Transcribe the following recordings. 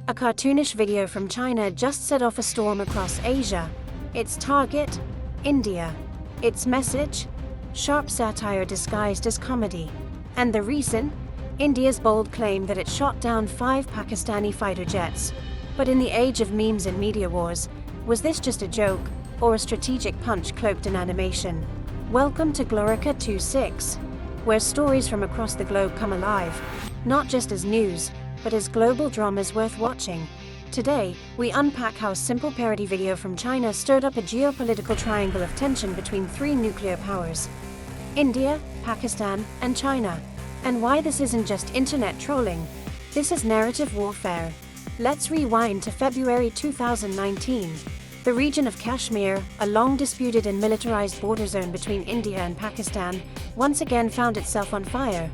A cartoonish video from China just set off a storm across Asia. Its target? India. Its message? Sharp satire disguised as comedy. And the reason? India's bold claim that it shot down 5 Pakistani fighter jets. But in the age of memes and media wars, was this just a joke, or a strategic punch cloaked in animation? Welcome to Glorica 26, where stories from across the globe come alive, not just as news, but as global dramas worth watching. Today, we unpack how a simple parody video from China stirred up a geopolitical triangle of tension between 3 nuclear powers: India, Pakistan, and China. And why this isn't just internet trolling, this is narrative warfare. Let's rewind to February 2019. The region of Kashmir, a long-disputed and militarized border zone between India and Pakistan, once again found itself on fire.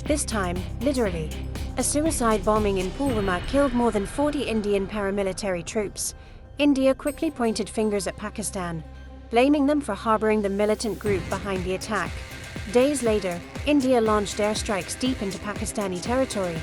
This time, literally. A suicide bombing in Pulwama killed more than 40 Indian paramilitary troops. India quickly pointed fingers at Pakistan, blaming them for harboring the militant group behind the attack. Days later, India launched airstrikes deep into Pakistani territory,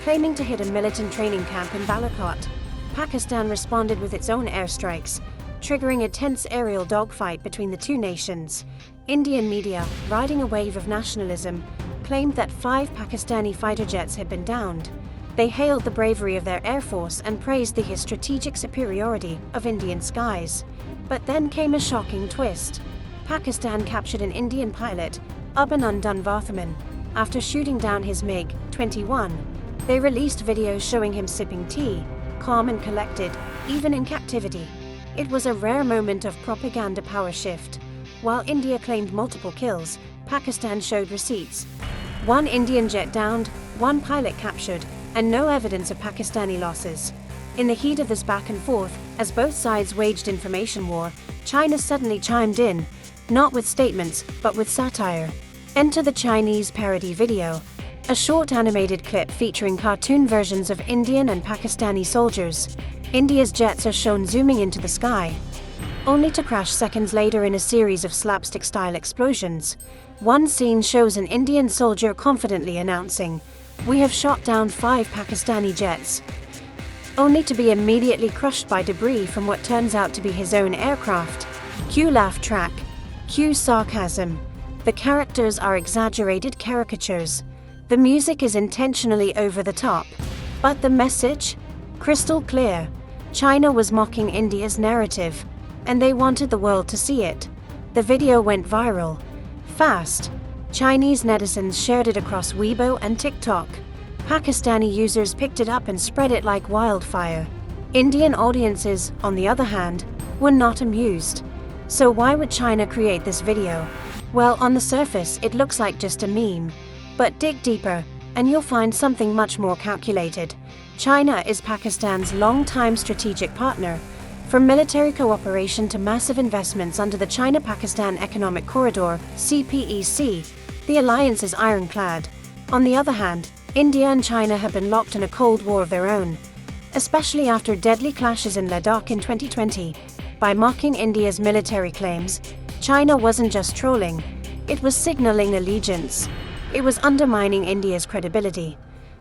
claiming to hit a militant training camp in Balakot. Pakistan responded with its own airstrikes, triggering a tense aerial dogfight between the two nations. Indian media, riding a wave of nationalism, claimed that 5 Pakistani fighter jets had been downed. They hailed the bravery of their air force and praised the strategic superiority of Indian skies. But then came a shocking twist. Pakistan captured an Indian pilot, Abhinandan Varthaman, after shooting down his MiG-21. They released videos showing him sipping tea, calm and collected, even in captivity. It was a rare moment of propaganda power shift. While India claimed multiple kills, Pakistan showed receipts. 1 Indian jet downed, 1 pilot captured, and no evidence of Pakistani losses. In the heat of this back and forth, as both sides waged information war, China suddenly chimed in, not with statements, but with satire. Enter the Chinese parody video, a short animated clip featuring cartoon versions of Indian and Pakistani soldiers. India's jets are shown zooming into the sky, only to crash seconds later in a series of slapstick-style explosions. One scene shows an Indian soldier confidently announcing, "We have shot down 5 Pakistani jets," only to be immediately crushed by debris from what turns out to be his own aircraft. Cue laugh track. Cue sarcasm. The characters are exaggerated caricatures. The music is intentionally over the top. But the message? Crystal clear. China was mocking India's narrative, and they wanted the world to see it. The video went viral. Fast. Chinese netizens shared it across Weibo and TikTok. Pakistani users picked it up and spread it like wildfire. Indian audiences, on the other hand, were not amused. So why would China create this video? Well, on the surface, it looks like just a meme. But dig deeper, and you'll find something much more calculated. China is Pakistan's long-time strategic partner. From military cooperation to massive investments under the China-Pakistan Economic Corridor, CPEC, the alliance is ironclad. On the other hand, India and China have been locked in a Cold War of their own, especially after deadly clashes in Ladakh in 2020. By mocking India's military claims, China wasn't just trolling, it was signaling allegiance. It was undermining India's credibility,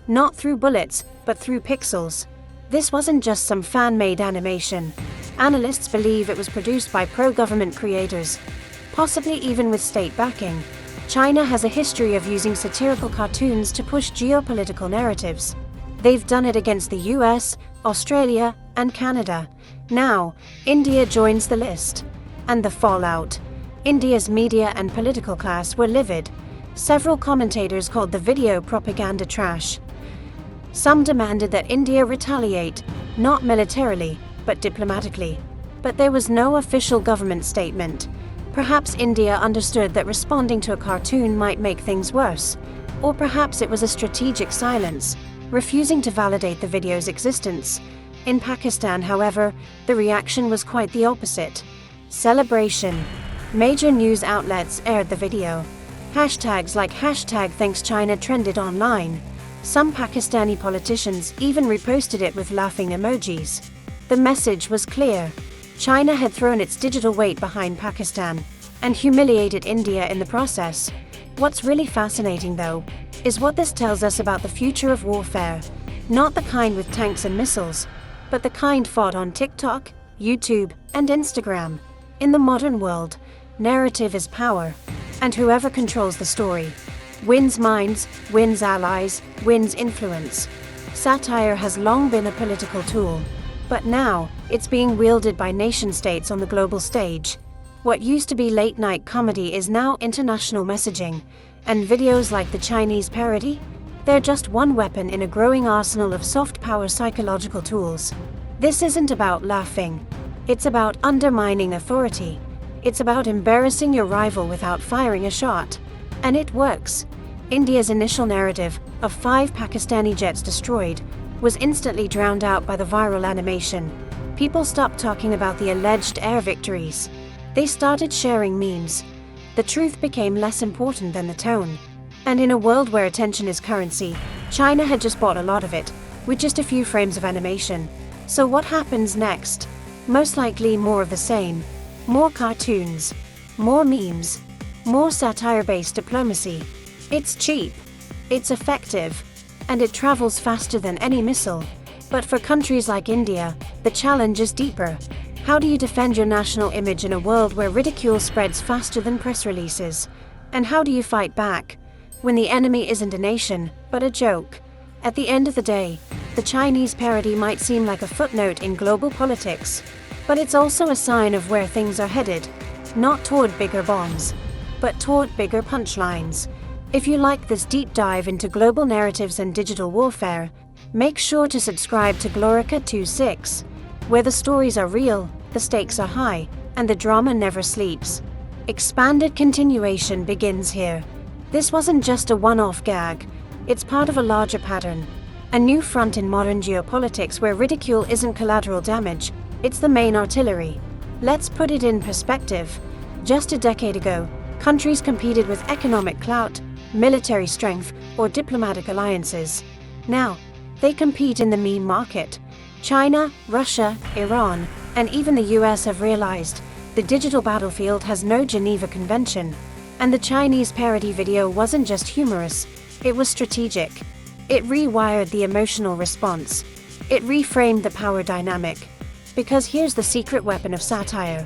not through bullets, but through pixels. This wasn't just some fan-made animation. Analysts believe it was produced by pro-government creators, possibly even with state backing. China has a history of using satirical cartoons to push geopolitical narratives. They've done it against the US, Australia, and Canada. Now, India joins the list. And the fallout. India's media and political class were livid. Several commentators called the video propaganda trash. Some demanded that India retaliate, not militarily, but diplomatically. But there was no official government statement. Perhaps India understood that responding to a cartoon might make things worse. Or perhaps it was a strategic silence, refusing to validate the video's existence. In Pakistan, however, the reaction was quite the opposite. Celebration. Major news outlets aired the video. Hashtags like #ThanksChina trended online. Some Pakistani politicians even reposted it with laughing emojis. The message was clear. China had thrown its digital weight behind Pakistan and humiliated India in the process. What's really fascinating, though, is what this tells us about the future of warfare. Not the kind with tanks and missiles, but the kind fought on TikTok, YouTube, and Instagram. In the modern world, narrative is power, and whoever controls the story wins minds, wins allies, wins influence. Satire has long been a political tool, but now it's being wielded by nation-states on the global stage. What used to be late-night comedy is now international messaging, and videos like the Chinese parody, they're just one weapon in a growing arsenal of soft power psychological tools. This isn't about laughing. It's about undermining authority. It's about embarrassing your rival without firing a shot. And it works. India's initial narrative of 5 Pakistani jets destroyed was instantly drowned out by the viral animation. People stopped talking about the alleged air victories. They started sharing memes. The truth became less important than the tone. And in a world where attention is currency, China had just bought a lot of it, with just a few frames of animation. So what happens next? Most likely more of the same. More cartoons, more memes, more satire-based diplomacy. It's cheap, it's effective, and it travels faster than any missile. But for countries like India, the challenge is deeper. How do you defend your national image in a world where ridicule spreads faster than press releases? And how do you fight back when the enemy isn't a nation, but a joke? At the end of the day, the Chinese parody might seem like a footnote in global politics, but it's also a sign of where things are headed, not toward bigger bombs, but toward bigger punchlines. If you like this deep dive into global narratives and digital warfare, make sure to subscribe to Glorica 26, where the stories are real, the stakes are high, and the drama never sleeps. Expanded continuation begins here. This wasn't just a one-off gag, it's part of a larger pattern. A new front in modern geopolitics where ridicule isn't collateral damage, it's the main artillery. Let's put it in perspective. Just a decade ago, countries competed with economic clout, military strength, or diplomatic alliances. Now, they compete in the meme market. China, Russia, Iran, and even the US have realized the digital battlefield has no Geneva Convention. And the Chinese parody video wasn't just humorous, it was strategic. It rewired the emotional response. It reframed the power dynamic. Because here's the secret weapon of satire.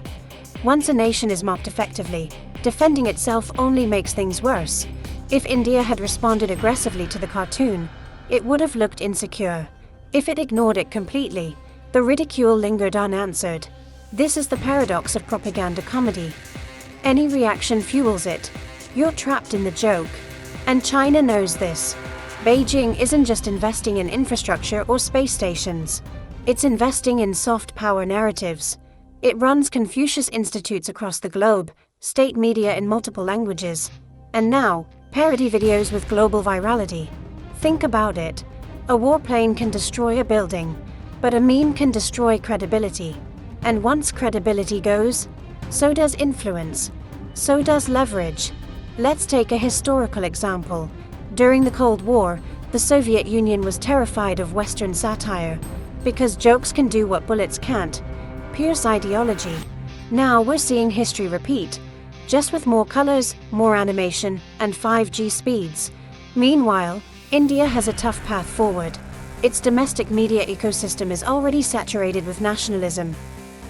Once a nation is mocked effectively, defending itself only makes things worse. If India had responded aggressively to the cartoon, it would have looked insecure. If it ignored it completely, the ridicule lingered unanswered. This is the paradox of propaganda comedy. Any reaction fuels it. You're trapped in the joke. And China knows this. Beijing isn't just investing in infrastructure or space stations. It's investing in soft power narratives. It runs Confucius Institutes across the globe, state media in multiple languages, and now, parody videos with global virality. Think about it. A warplane can destroy a building, but a meme can destroy credibility. And once credibility goes, so does influence. So does leverage. Let's take a historical example. During the Cold War, the Soviet Union was terrified of Western satire, because jokes can do what bullets can't: pierce ideology. Now we're seeing history repeat, just with more colors, more animation, and 5G speeds. Meanwhile, India has a tough path forward. Its domestic media ecosystem is already saturated with nationalism,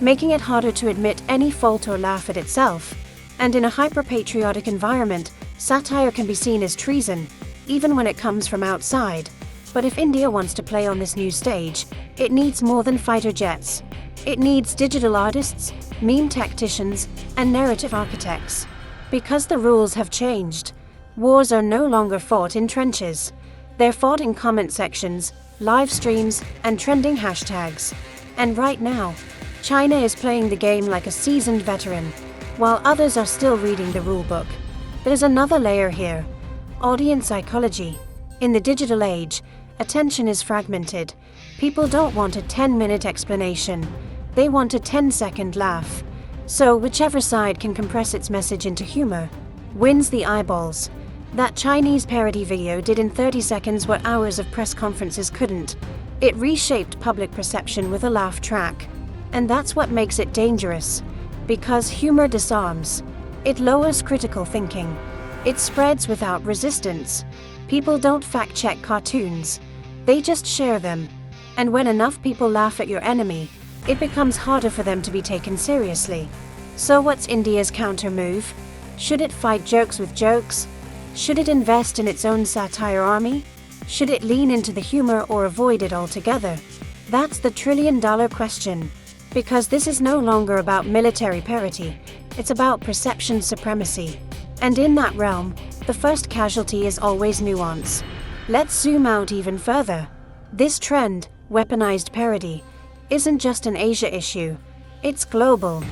making it harder to admit any fault or laugh at itself. And in a hyper-patriotic environment, satire can be seen as treason, even when it comes from outside. But if India wants to play on this new stage, it needs more than fighter jets. It needs digital artists, meme tacticians, and narrative architects. Because the rules have changed. Wars are no longer fought in trenches. They're fought in comment sections, live streams, and trending hashtags. And right now, China is playing the game like a seasoned veteran, while others are still reading the rulebook. There's another layer here: audience psychology. In the digital age, attention is fragmented. People don't want a 10-minute explanation. They want a 10-second laugh. So whichever side can compress its message into humor wins the eyeballs. That Chinese parody video did in 30 seconds what hours of press conferences couldn't. It reshaped public perception with a laugh track. And that's what makes it dangerous. Because humor disarms. It lowers critical thinking. It spreads without resistance. People don't fact-check cartoons. They just share them. And when enough people laugh at your enemy, it becomes harder for them to be taken seriously. So what's India's counter move? Should it fight jokes with jokes? Should it invest in its own satire army? Should it lean into the humor or avoid it altogether? That's the trillion-dollar question. Because this is no longer about military parity, it's about perception supremacy. And in that realm, the first casualty is always nuance. Let's zoom out even further. This trend, weaponized parody, isn't just an Asia issue, it's global.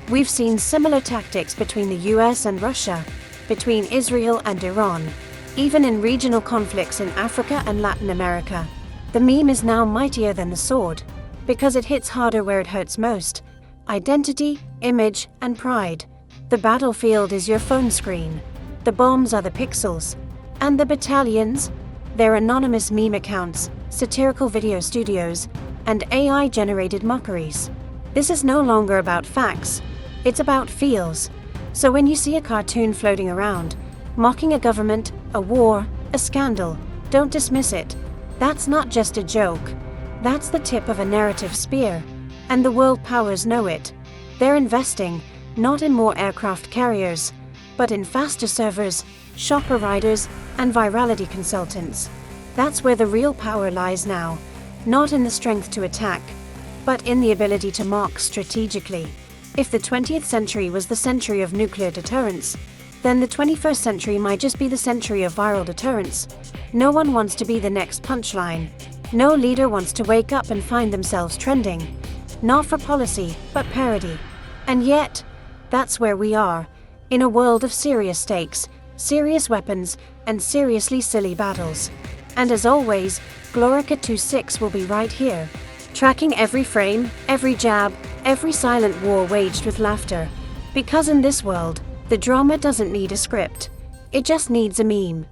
We've seen similar tactics between the US and Russia, between Israel and Iran, even in regional conflicts in Africa and Latin America. The meme is now mightier than the sword, because it hits harder where it hurts most: identity, image, and pride. The battlefield is your phone screen. The bombs are the pixels. And the battalions? They're anonymous meme accounts, satirical video studios, and AI-generated mockeries. This is no longer about facts, it's about feels. So when you see a cartoon floating around, mocking a government, a war, a scandal, don't dismiss it. That's not just a joke. That's the tip of a narrative spear. And the world powers know it. They're investing, not in more aircraft carriers, but in faster servers, shopper riders, and virality consultants. That's where the real power lies now, not in the strength to attack, but in the ability to mock strategically. If the 20th century was the century of nuclear deterrence, then the 21st century might just be the century of viral deterrence. No one wants to be the next punchline. No leader wants to wake up and find themselves trending. Not for policy, but parody. And yet, that's where we are, in a world of serious stakes, serious weapons, and seriously silly battles. And as always, Glorica 26 will be right here, tracking every frame, every jab, every silent war waged with laughter. Because in this world, the drama doesn't need a script. It just needs a meme.